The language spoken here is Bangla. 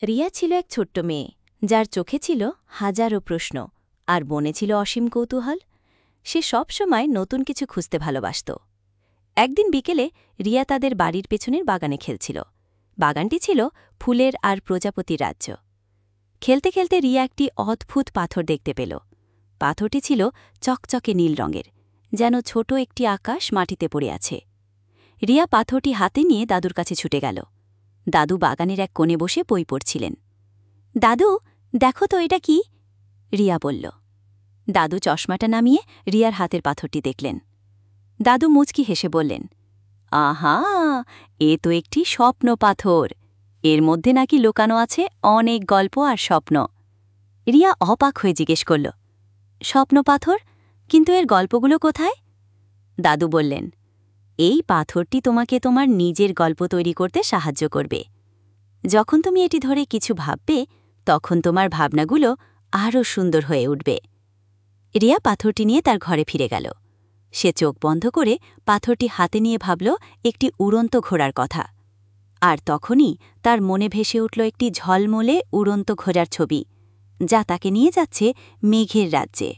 রিয়া ছিল এক ছোট্ট মেয়ে, যার চোখে ছিল হাজারো প্রশ্ন আর মনে ছিল অসীম কৌতূহল। সে সবসময় নতুন কিছু খুঁজতে ভালোবাসত। একদিন বিকেলে রিয়া তাদের বাড়ির পেছনের বাগানে খেলছিল। বাগানটি ছিল ফুলের আর প্রজাপতির রাজ্য। খেলতে খেলতে রিয়া একটি অদ্ভুত পাথর দেখতে পেল। পাথরটি ছিল চকচকে নীল রঙের, যেন ছোট একটি আকাশ মাটিতে পড়ে আছে। রিয়া পাথরটি হাতে নিয়ে দাদুর কাছে ছুটে গেল। দাদু বাগানের এক কোণে বসে বই পড়ছিলেন। দাদু, দেখো তো এটা কি? রিয়া বলল। দাদু চশমাটা নামিয়ে রিয়ার হাতের পাথরটি দেখলেন। দাদু মুচকি হেসে বললেন, আহা, এ তো একটি স্বপ্ন পাথর। এর মধ্যে নাকি লুকানো আছে অনেক গল্প আর স্বপ্ন। রিয়া অবাক হয়ে জিজ্ঞেস করল, স্বপ্ন পাথর? কিন্তু এর গল্পগুলো কোথায়? দাদু বললেন, এই পাথরটি তোমাকে তোমার নিজের গল্প তৈরি করতে সাহায্য করবে। যখন তুমি এটি ধরে কিছু ভাববে, তখন তোমার ভাবনাগুলো আরও সুন্দর হয়ে উঠবে। রিয়া পাথরটি নিয়ে তার ঘরে ফিরে গেল। সে চোখ বন্ধ করে পাথরটি হাতে নিয়ে ভাবল একটি উড়ন্ত ঘোড়ার কথা। আর তখনই তার মনে ভেসে উঠল একটি ঝলমলে উড়ন্ত ঘোড়ার ছবি, যা তাকে নিয়ে যাচ্ছে মেঘের রাজ্যে।